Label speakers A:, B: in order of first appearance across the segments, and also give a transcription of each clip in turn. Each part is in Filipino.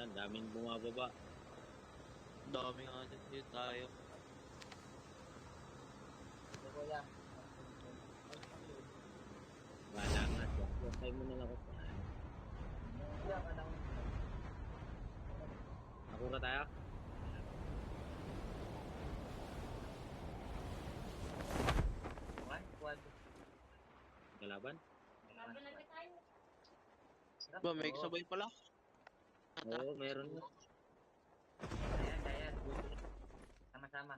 A: Yan, daming bumababa.
B: Dami nga dyan tayo.
C: Ito kuya.
A: Wala nga. Try mo na lang ako.
C: Kuya ka lang.
A: Ako na tayo?
C: Quad.
A: Kalaban?
D: Laban na tayo.
B: Ba, may sabay pala.
A: Oo, meron nga.
C: Ayan. Sama-sama.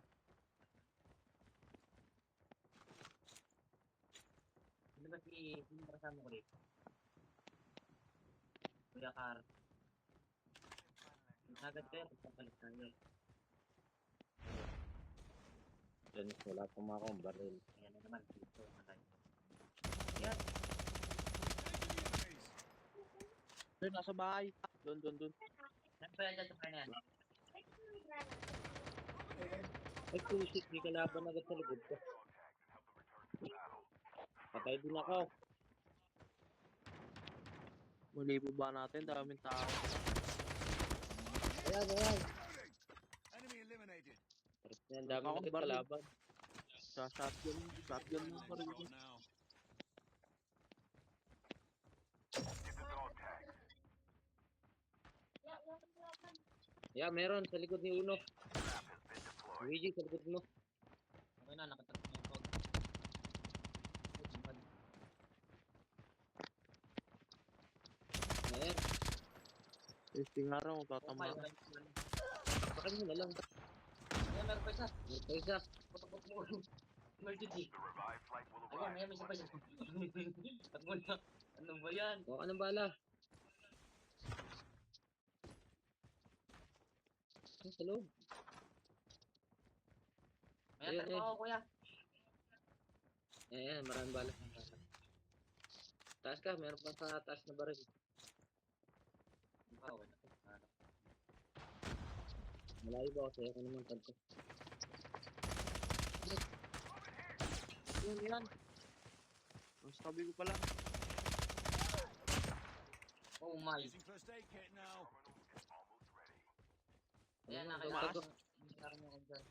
C: Sino ba sino kasama ko dito? Kuya Car. Agad kayo, papalit tayo.
A: Yan, wala pa mga akong baril.
C: Ayan na naman, dito na tayo. Ayan.
B: Doon, nasa bahay. Doon.
C: Saan ba yan dyan sa kanya?
A: Ay, kusik. May kalaban agad sa likod ko. Patay din ako.
B: Muli po ba natin? Daming tao.
A: Ayan.
E: Enemy eliminated.
A: Yan, dami agad kalaban.
B: Sa shotgun mo pa rin.
E: Now.
A: Yeah, meron. Sa likod ni Uno. Luigi, sa likod mo.
C: Okay na, nakatak na yung fog.
A: Ayan.
B: Testing nga raw,
C: Oh my
B: tatama.
C: God.
A: Takpakan mo na lang.
C: Ayan, meron pa isa.
A: Meron pa isa.
C: Putok mo. Emergency. Ayan, may isa pa isa. At mo na. Ano ba yan?
A: Kuha ka ng bala. Ay, sa loob.
C: May
A: Ayan,
C: atak
A: ayan.
C: ako, kuya.
A: Ayan, maraming bala. Taas ka, meron pa sa taas na baril.
C: Di ba, okay na.
A: Malayo ba ako sa'yo? Ako naman tanto.
B: Yan. Mas tabi ko pala.
C: Oh my.
E: Using first aid kit now.
C: Ayan,
A: Tumaas.
C: nakilala ko. Nakilala ko dyan.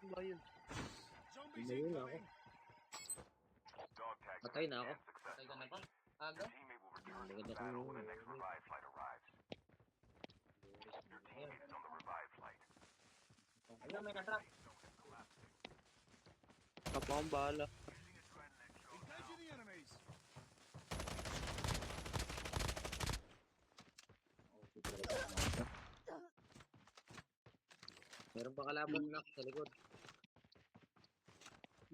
B: Ano ba yun?
E: Zombies
A: Umayon na ako.
E: incoming.
A: Patay na ako.
C: Patay ka na ba? Aga?
A: Maganda kong
C: Ayun, may natrap.
B: Kapag ang bahala.
E: Engaging the enemies.
A: meron pa kalaban na sa likod.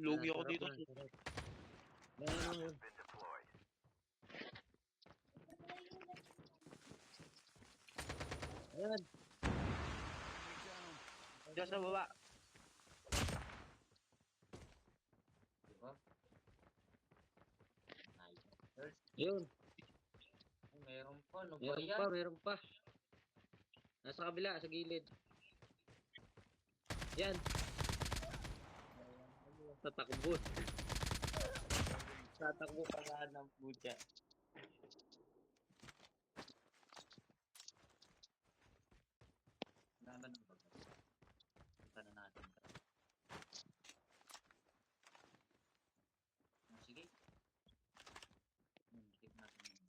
B: Lugi ako dito.
A: Ayan. Ayan.
E: Enemy down.
B: Diyan sa baba.
C: Diba? Nice. First,
A: Yun.
C: meron pa. Ano ba
A: Meron
C: yan?
A: pa. Nasa kabila, sa gilid. Yan. Tatakbo.
C: Tatakbo pa nga ng pucha. Naman ba? Punta na natin. Sige. Tip natin yun.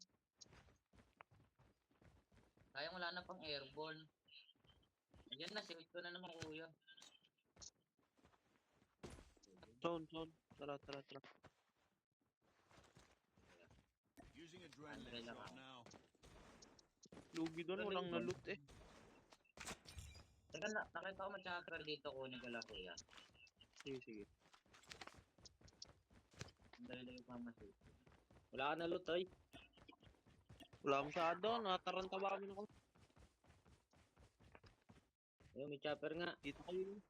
C: Sayang wala na pang airborne. Ayan na, simit ko na naman kuya.
B: Zone. Tara.
E: Using adrenaline shot now.
B: Lugi doon, walang na-loot eh.
C: Teka na, nakita ko mag-chakra dito kunin ko lang kuya.
B: Sige.
C: Ang dali-dali yung pamasit.
A: Wala ka na loot, oy.
B: Wala masyado, nataranta ba kami ako?
A: Ayun, may chopper nga.
B: Dito kayo.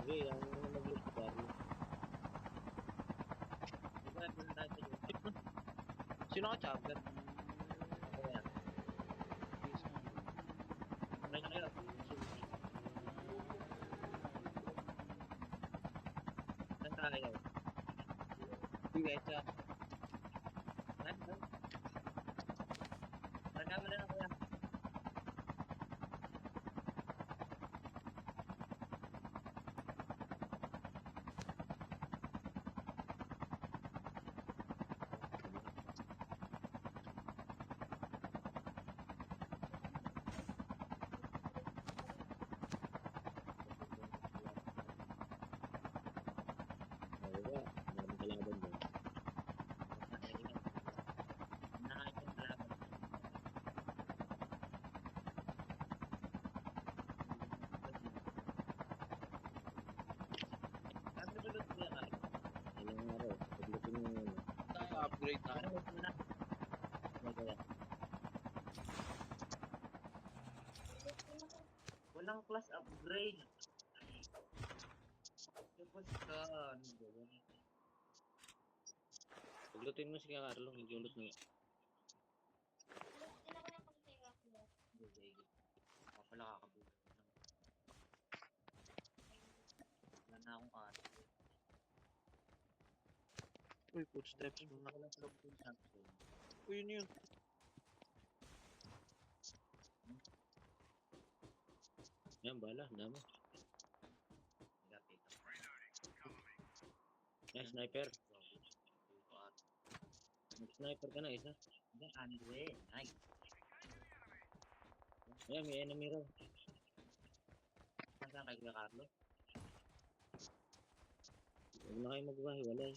A: Sige, ang mag-loot ko dahil.
C: Diba, doon tayo sa dito.
B: Sino ka chopper?
C: Kuya. Sabay na kayo.
A: tayo.
B: Sige, siya.
A: Ano? Marka mo na lang kuya. Wala. Maraming kalaban doon. Nakain yung kalaban. Ano ba doon kuya Carlo? Ilang araw. Paglutin mo muna.
B: Tayo, upgrade tayo.
A: Ano ba na? Ano kuya? Walang class upgrade. Tapos ka, ano ba yan? Paglutin mo si Carlo, magulot mo. Ako pala kakabulat. Wala na akong ano.
B: Uy, footsteps mo na.
A: Wala sa loob ng capsule.
B: Uy, yun yun.
A: Yan, bala, dami. Yan, sniper. Mag-sniper ka na, isa. Yan, Andre. Nice. Ayan, may enemy raw. Saan kay Kuya Carlo? Huwag na kayo magwahiwalay.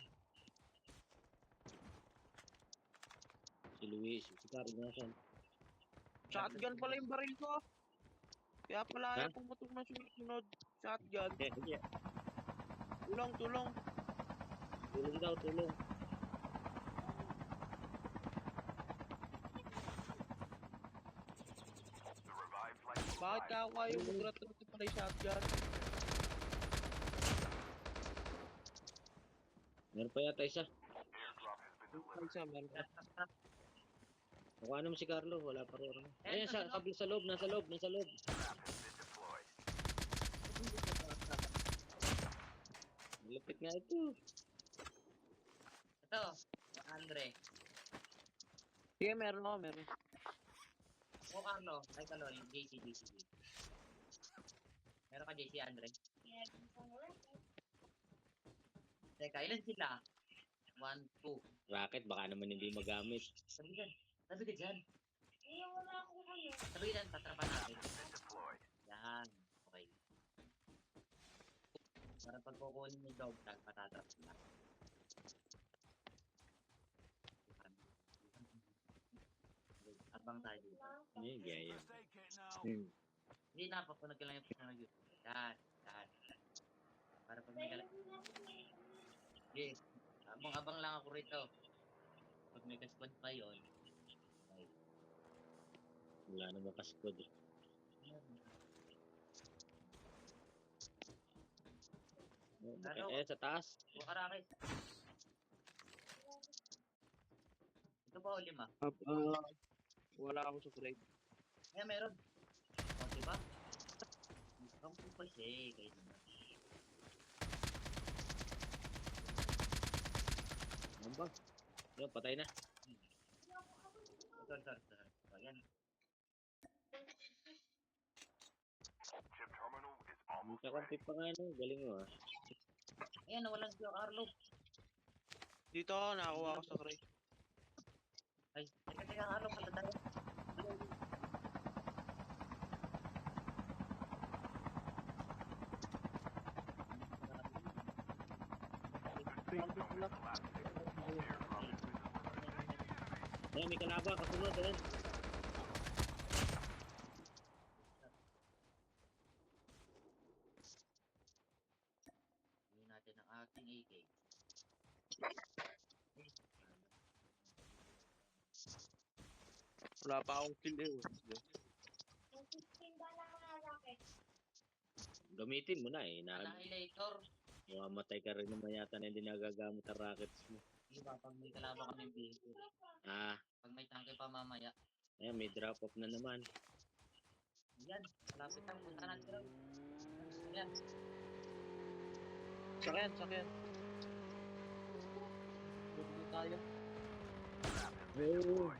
A: Si Luis, si Carlo nasan?
B: Shotgun pala yung baril ko. Kaya pala
A: Ha?
B: ayaw pumutok na sunod. Shotgun.
A: Sige.
B: Tulong, tulong.
A: Tulong daw, tulong.
B: Bakit ka ako ayaw mag-rat-rat pala yung shotgun?
A: Meron pa yata isa.
B: Isa, meron pa.
A: Mukha naman si Carlo, wala pa rin. Ayan, sa kabila sa loob, nasa loob, nasa loob. Malapit nga ito.
C: Ito, Andre.
B: Sige, meron ako, meron.
C: O Carlo, ay Kalon, JC. Meron ka JC, Andre? Teka, ilan sila? 1, 2.
A: Rocket, baka naman hindi magamit.
C: Sabi ka dyan. Sabi ka dyan, tatrapan natin. Yan, okay. Para pag kukunin yung dog tag, patatrap sila. Abang tayo dito.
A: Hindi, gaya.
E: Stay kit now.
C: Hindi na, papunod ka lang yung puso na YouTube. Yan. Para pag may kalat. Yes. Abang-abang lang ako rito. Pag may kaskwad pa yun. Okay.
A: Wala naman kaskod. Eh, sa taas.
C: Bukarakit. Ito pa o 5?
B: Wala ako sa grade.
C: Ayan, meron. O, diba? Ang po pa siya eh. Kayo naman.
A: Ano ba? Yun, patay na.
C: Ito. Ayan.
A: Kakampi pa nga no, galing mo ah.
C: Ayan, nawalan si Carlo.
B: Dito ako, nakakuha ako sa grade.
C: Ay, teka, Carlo, pala tayo.
A: Ayan, may kalaba, kasunod, ayan.
C: Gawin natin ang ating AK.
B: Wala pa akong kill eh.
A: Gamitin mo na eh.
C: Annihilator.
A: Mamatay ka rin naman yata na hindi nagagamit ang rockets mo.
C: Diba, pag may kalaban kami vehicle.
A: Ah,
C: Pag may tangke pa mamaya.
A: ayan, may drop off na naman.
C: Yan, malapit lang. Punta natin. Yan.
B: Sakyan, sakyan.
C: tayo.
A: Ayun.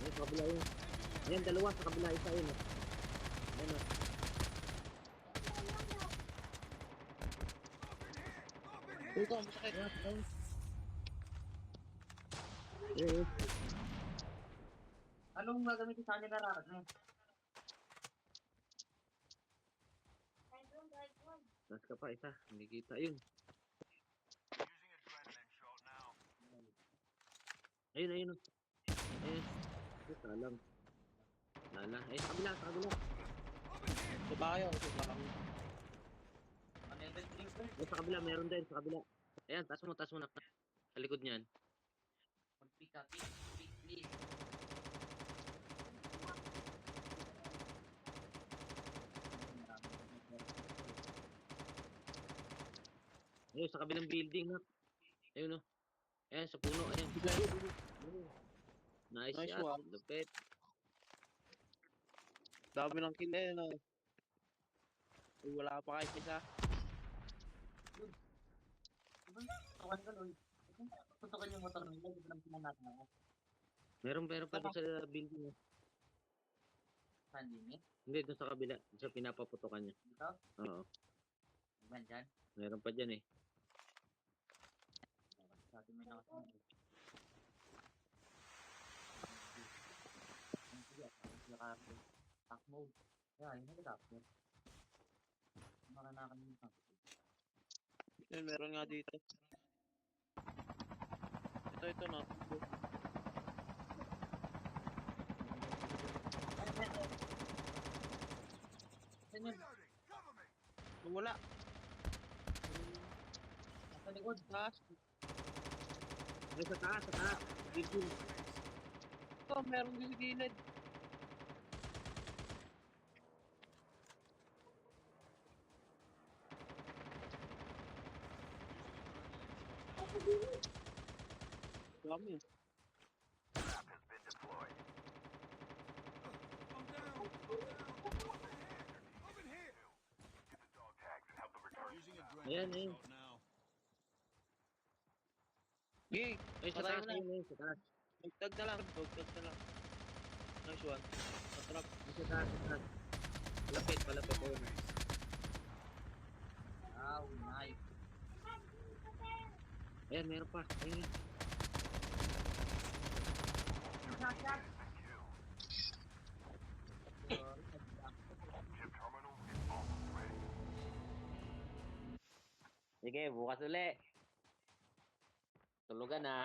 A: Ayun, sa kabila yun. Ayan, dalawa sa kabila. Isa yun. Ayan, oh.
B: Dito, masakit.
A: Ayun.
C: Anong gagamitin sa kanila rarat na yun?
A: Taas ka pa, isa. Hindi kita yun. Ayun, ayun. Oh. Ayun. Ito, salang. Lala. Eh, sa kabila, sa kabila.
B: Ito ba kayo? Ito ba kami?
C: Ano yung drink ko?
A: Eh, sa kabila, meron din, sa kabila. Ayan, taas mo, taas mo na. Sa likod niyan.
C: Mag-pick up, pick, please.
A: Ayun, sa kabilang building, ha. Ayun, oh. Ayan, sa puno, ayan. Ayun. Nice,
B: Nice
A: shot.
B: one.
A: Lupit.
B: Dami ng kill eh, no? Uy, wala pa kahit isa.
C: Tukan ka, Lloyd. Tutukan yung motor nila, di ba lang pinanatin ako?
A: Meron pa doon sa building, oh.
C: Saan din eh?
A: Hindi, doon sa kabila. Doon sa pinapaputokan niya.
C: Dito?
A: Oo.
C: Iban dyan?
A: Meron pa dyan, eh.
C: Sa atin may nakasunod. Pack mode. Yeah, yun ang adapter. Makanakan
B: Yun, meron nga dito. Ito, no?
C: Saan yun?
B: Wala.
C: Nasa likod.
B: Taas.
A: Ay, sa taas, sa taas. Building.
B: Ito, meron din sa gilid. Dami.
E: I'm down. Over here. Using
A: Ayan,
E: adrenaline
A: ayan.
E: shot now.
B: Gig!
A: Ay, sa
B: Patay
A: taas,
B: mo na.
A: ayun, ayun, sa taas.
B: Dagdag na lang. Dagdag na lang. Nice one. Patrap.
A: Ay, sa taas, sa taas. Palapit, palapit. Ayun.
C: Wow, nice.
A: Ayan, meron pa. Ayun. Sige, bukas uli. Tulugan na.